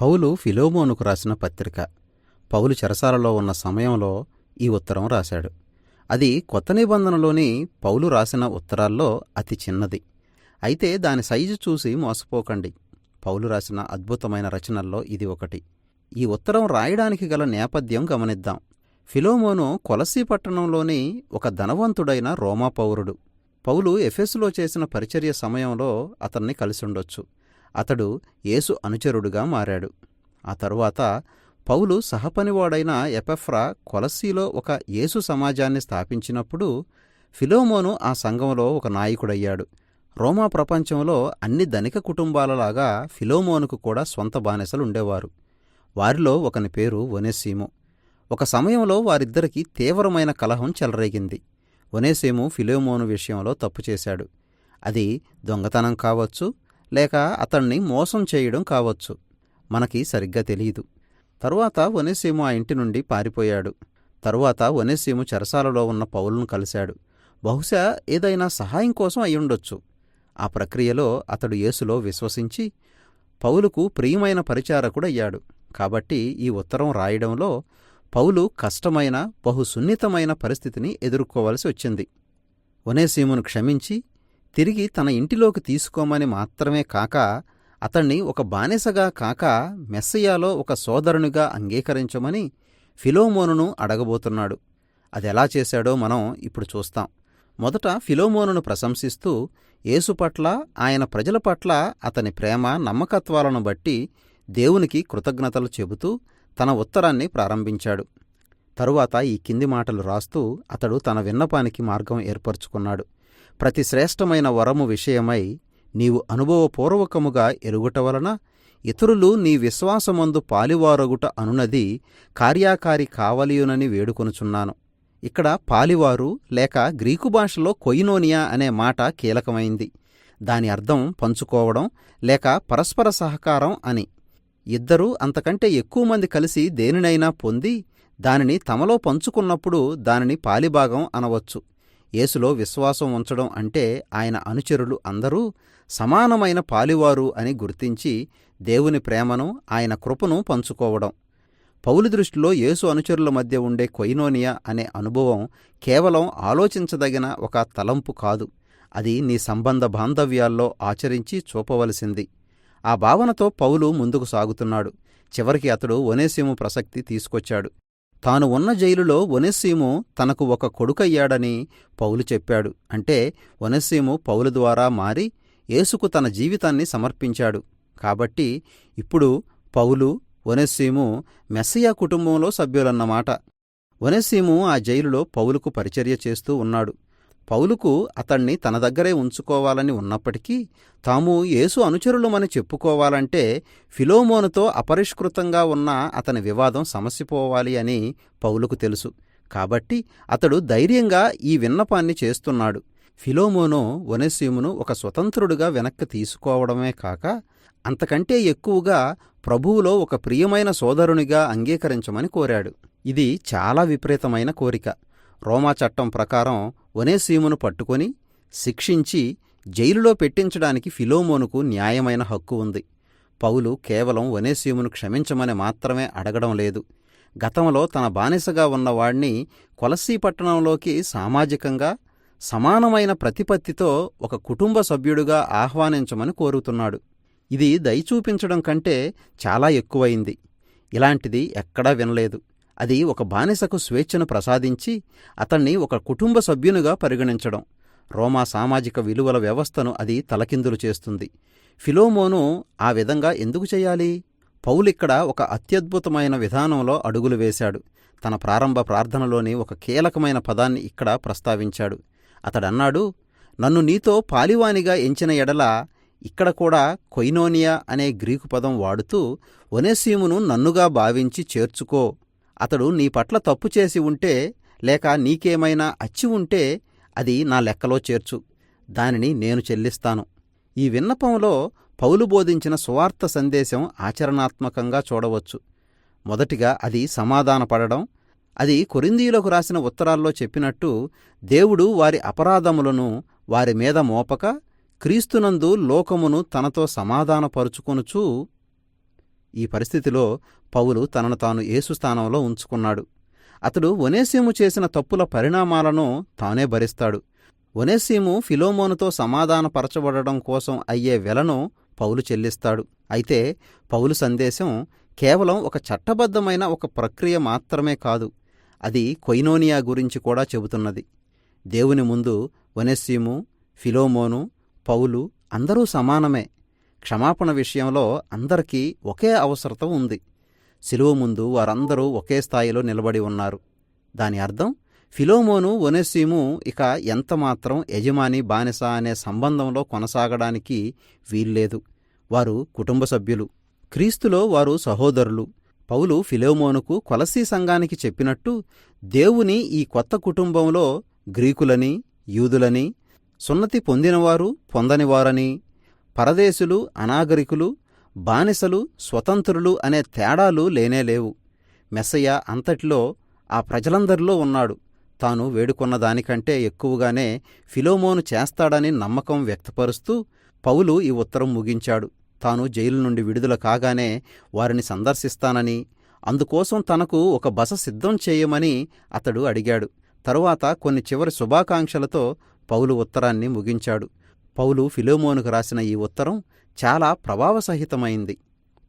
పౌలు ఫిలోమోనుకు రాసిన పత్రిక. పౌలు చెరసాలలో ఉన్న సమయంలో ఈ ఉత్తరం రాశాడు. అది కొత్త నిబంధనలోని పౌలు రాసిన ఉత్తరాల్లో అతి చిన్నది. అయితే దాని సైజు చూసి మోసపోకండి. పౌలు రాసిన అద్భుతమైన రచనల్లో ఇది ఒకటి. ఈ ఉత్తరం రాయడానికి గల నేపథ్యం గమనిద్దాం. ఫిలోమోను కొలసీ పట్టణంలోని ఒక ధనవంతుడైన రోమా పౌరుడు. పౌలు ఎఫెసులో చేసిన పరిచర్య సమయంలో అతన్ని కలిసుండొచ్చు. అతడు యేసు అనుచరుడుగా మారాడు. ఆ తరువాత పౌలు సహపనివాడైన ఎపఫ్రా కొలస్సీలో ఒక యేసు సమాజాన్ని స్థాపించినప్పుడు ఫిలోమోను ఆ సంఘంలో ఒక నాయకుడయ్యాడు. రోమా ప్రపంచంలో అన్ని ధనిక కుటుంబాలలాగా ఫిలోమోనుకు కూడా స్వంత బానిసలుండేవారు. వారిలో ఒకని పేరు ఒనేసిము. ఒక సమయంలో వారిద్దరికీ తీవ్రమైన కలహం చెలరేగింది. ఒనేసిము ఫిలోమోను విషయంలో తప్పు చేశాడు. అది దొంగతనం కావచ్చు, లేక అతణ్ణి మోసం చేయడం కావచ్చు. మనకి సరిగ్గా తెలియదు. తరువాత ఒనేసిము ఆ ఇంటి నుండి పారిపోయాడు. తరువాత ఒనేసిము చెరసాలలో ఉన్న పౌలును కలిశాడు. బహుశా ఏదైనా సహాయం కోసం అయ్యుండొచ్చు. ఆ ప్రక్రియలో అతడు యేసులో విశ్వసించి పౌలుకు ప్రియమైన పరిచారకుడయ్యాడు. కాబట్టి ఈ ఉత్తరం రాయడంలో పౌలు కష్టమైన, బహు సున్నితమైన పరిస్థితిని ఎదుర్కోవలసి వచ్చింది. ఒనేసిమును క్షమించి తిరిగి తన ఇంటిలోకి తీసుకోమని మాత్రమే కాక, అతణ్ణి ఒక బానిసగా కాక మెస్సీయాలో ఒక సోదరునిగా అంగీకరించమని ఫిలోమోనును అడగబోతున్నాడు. అదెలా చేశాడో మనం ఇప్పుడు చూస్తాం. మొదట ఫిలోమోనును ప్రశంసిస్తూ యేసు పట్ల, ఆయన ప్రజల పట్ల అతని ప్రేమ, నమ్మకత్వాలను బట్టి దేవునికి కృతజ్ఞతలు చెబుతూ తన ఉత్తరాన్ని ప్రారంభించాడు. తరువాత ఈ కింది మాటలు రాస్తూ అతడు తన విన్నపానికి మార్గం ఏర్పరచుకున్నాడు. ప్రతి శ్రేష్టమైన వరము విషయమై నీవు అనుభవపూర్వకముగా ఎరుగుట వలన ఇతరులు నీ విశ్వాసమందు పాలివారగుట అనునది కార్యాకారి కావలియునని వేడుకొనుచున్నాను. ఇక్కడ పాలివారు లేక గ్రీకు భాషలో కొయినోనియా అనే మాట కీలకమైంది. దాని అర్థం పంచుకోవడం లేక పరస్పర సహకారం అని. ఇద్దరు అంతకంటే ఎక్కువ మంది కలిసి దేనినైనా పొంది దానిని తమలో పంచుకున్నప్పుడు దానిని పాలిభాగం అనవచ్చు. యేసులో విశ్వాసం ఉంచడం అంటే ఆయన అనుచరులు అందరూ సమానమైన పాలివారు అని గుర్తించి దేవుని ప్రేమను, ఆయన కృపను పంచుకోవడం. పౌలు దృష్టిలో యేసు అనుచరుల మధ్య ఉండే కొయినోనియా అనే అనుభవం కేవలం ఆలోచించదగిన ఒక తలంపు కాదు. అది నీ సంబంధ బాంధవ్యాల్లో ఆచరించి చూపవలసింది. ఆ భావనతో పౌలు ముందుకు సాగుతున్నాడు. చివరికి అతడు ఒనేసిము ప్రసక్తి తీసుకొచ్చాడు. తాను ఉన్న జైలులో ఒనేసిము తనకు ఒక కొడుకయ్యాడని పౌలు చెప్పాడు. అంటే ఒనేసిము పౌలు ద్వారా మారి యేసుకు తన జీవితాన్ని సమర్పించాడు. కాబట్టి ఇప్పుడు పౌలు, ఒనేసిము మెస్సీయా కుటుంబంలో సభ్యులన్నమాట. ఒనేసిము ఆ జైలులో పౌలుకు పరిచర్య చేస్తూ ఉన్నాడు. పౌలుకు అతణ్ణి తన దగ్గరే ఉంచుకోవాలని ఉన్నప్పటికీ తాము యేసు అనుచరులమని చెప్పుకోవాలంటే ఫిలోమోనుతో అపరిష్కృతంగా ఉన్న అతని వివాదం సమసిపోవాలి అని పౌలుకు తెలుసు. కాబట్టి అతడు ధైర్యంగా ఈ విన్నపాన్ని చేస్తున్నాడు. ఫిలోమోను ఒనేసిమును ఒక స్వతంత్రుడుగా వెనక్కి తీసుకోవడమే కాక అంతకంటే ఎక్కువగా ప్రభువులో ఒక ప్రియమైన సోదరునిగా అంగీకరించమని కోరాడు. ఇది చాలా విపరీతమైన కోరిక. రోమా చట్టం ప్రకారం ఒనేసిమును పట్టుకొని శిక్షించి జైలులో పెట్టించడానికి ఫిలోమోనుకు న్యాయమైన హక్కు ఉంది. పౌలు కేవలం ఒనేసిమును క్షమించమని మాత్రమే అడగడం లేదు. గతంలో తన బానిసగా ఉన్నవాణ్ణి కొలస్సీ పట్టణంలోకి సామాజికంగా సమానమైన ప్రతిపత్తితో ఒక కుటుంబ సభ్యుడుగా ఆహ్వానించమని కోరుతున్నాడు. ఇది దయచూపించడం కంటే చాలా ఎక్కువైంది. ఇలాంటిది ఎక్కడా వినలేదు. అది ఒక బానిసకు స్వేచ్ఛను ప్రసాదించి అతన్ని ఒక కుటుంబ సభ్యునిగా పరిగణించడం. రోమా సామాజిక విలువల వ్యవస్థను అది తలకిందులు చేస్తుంది. ఫిలోమోను ఆ విధంగా ఎందుకు చెయ్యాలి? పౌలిక్కడ ఒక అత్యద్భుతమైన విధానంలో అడుగులు వేశాడు. తన ప్రారంభ ప్రార్థనలోని ఒక కీలకమైన పదాన్ని ఇక్కడ ప్రస్తావించాడు. అతడన్నాడు, నన్ను నీతో పాలివానిగా ఎంచిన ఎడల, ఇక్కడ కూడా కొయినోనియా అనే గ్రీకు పదం వాడుతూ ఒనేసిమును నన్నుగా భావించి చేర్చుకో. అతడు నీ పట్ల తప్పు చేసి ఉంటే లేక నీకేమైనా అచ్చి ఉంటే అది నా లెక్కలో చేర్చు. దానిని నేను చెల్లిస్తాను. ఈ విన్నపంలో పౌలు బోధించిన సువార్త సందేశం ఆచరణాత్మకంగా చూడవచ్చు. మొదటిగా అది సమాధానపడడం. అది కొరింథీయులకు రాసిన ఉత్తరాల్లో చెప్పినట్టు దేవుడు వారి అపరాధములను వారి మీద మోపక క్రీస్తునందు లోకమును తనతో సమాధానపరుచుకొనుచూ ఈ పరిస్థితిలో పౌలు తనను తాను యేసు స్థానంలో ఉంచుకున్నాడు. అతడు ఒనేసిము చేసిన తప్పుల పరిణామాలను తానే భరిస్తాడు. ఒనేసిము ఫిలోమోనుతో సమాధానపరచబడడం కోసం అయ్యే వెలను పౌలు చెల్లిస్తాడు. అయితే పౌలు సందేశం కేవలం ఒక చట్టబద్ధమైన ఒక ప్రక్రియ మాత్రమే కాదు, అది కొయినోనియా గురించి కూడా చెబుతున్నది. దేవుని ముందు ఒనేసిము, ఫిలోమోను, పౌలు అందరూ సమానమే. క్షమాపణ విషయంలో అందరికీ ఒకే అవసరత ఉంది. శిలువ ముందు వారందరూ ఒకే స్థాయిలో నిలబడి ఉన్నారు. దాని అర్థం ఫిలోమోను, ఒనేసిము ఇక ఎంతమాత్రం యజమాని బానిస అనే సంబంధంలో కొనసాగడానికి వీల్లేదు. వారు కుటుంబ సభ్యులు, క్రీస్తులో వారు సహోదరులు. పౌలు ఫిలోమోనుకు కొలసీ సంఘానికి చెప్పినట్టు దేవుని ఈ కొత్త కుటుంబంలో గ్రీకులని, యూదులని, సున్నతి పొందినవారు, పొందనివారని, పరదేశులు, అనాగరికులు, బానిసలు, స్వతంత్రులు అనే తేడాలు లేనేలేవు. మెస్సయ్య అంతటిలో ఆ ప్రజలందరిలో ఉన్నాడు. తాను వేడుకొన్న దానికంటే ఎక్కువగానే ఫిలోమోను చేస్తాడని నమ్మకం వ్యక్తపరుస్తూ పౌలు ఈ ఉత్తరం ముగించాడు. తాను జైలు నుండి విడుదల కాగానే వారిని సందర్శిస్తానని, అందుకోసం తనకు ఒక బస సిద్ధం చేయమని అతడు అడిగాడు. తరువాత కొన్ని చివరి శుభాకాంక్షలతో పౌలు ఉత్తరాన్ని ముగించాడు. పౌలు ఫిలోమోనుకు రాసిన ఈ ఉత్తరం చాలా ప్రభావసహితమైంది.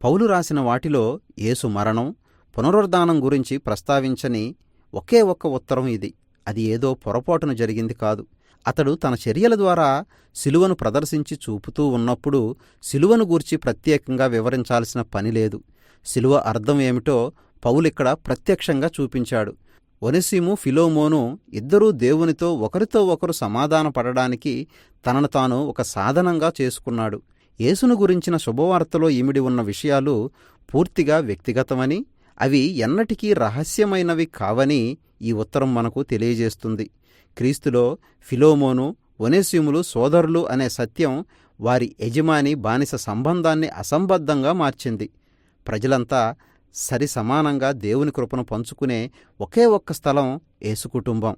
పౌలు రాసిన వాటిలో యేసు మరణం, పునరుద్ధానం గురించి ప్రస్తావించని ఒకే ఒక్క ఉత్తరం ఇది. అది ఏదో పొరపాటున జరిగింది కాదు. అతడు తన చర్యల ద్వారా శిలువను ప్రదర్శించి చూపుతూ ఉన్నప్పుడు శిలువను గూర్చి ప్రత్యేకంగా వివరించాల్సిన పనిలేదు. శిలువ అర్థం ఏమిటో పౌలిక్కడ ప్రత్యక్షంగా చూపించాడు. ఒనేసిము, ఫిలోమోను ఇద్దరూ దేవునితో ఒకరితో ఒకరు సమాధానపడడానికి తనను తాను ఒక సాధనంగా చేసుకున్నాడు. యేసును గురించిన శుభవార్తలో ఇమిడి ఉన్న విషయాలు పూర్తిగా వ్యక్తిగతమని, అవి ఎన్నటికీ రహస్యమైనవి కావని ఈ ఉత్తరం మనకు తెలియజేస్తుంది. క్రీస్తులో ఫిలోమోను, ఒనేసిములు సోదరులు అనే సత్యం వారి యజమాని బానిస సంబంధాన్ని అసంబద్ధంగా మార్చింది. ప్రజలంతా సరి సమానంగా దేవుని కృపను పంచుకునే ఒకే ఒక్క స్థలం యేసు కుటుంబం.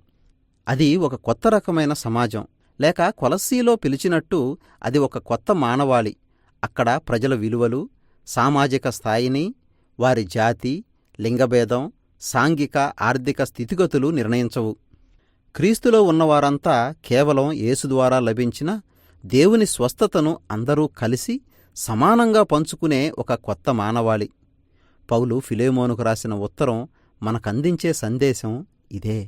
అది ఒక కొత్త రకమైన సమాజం. లేక కొలస్సీలో పిలిచినట్టు అది ఒక కొత్త మానవాళి. అక్కడ ప్రజల విలువలు, సామాజిక స్థాయిని, వారి జాతి, లింగభేదం, సాంఘిక ఆర్థిక స్థితిగతులు నిర్ణయించవు. క్రీస్తులో ఉన్నవారంతా కేవలం యేసు ద్వారా లభించిన దేవుని స్వస్థతను అందరూ కలిసి సమానంగా పంచుకునే ఒక కొత్త మానవాళి. పౌలు ఫిలోమోనుకు రాసిన ఉత్తరం మనకందించే సందేశం ఇదే.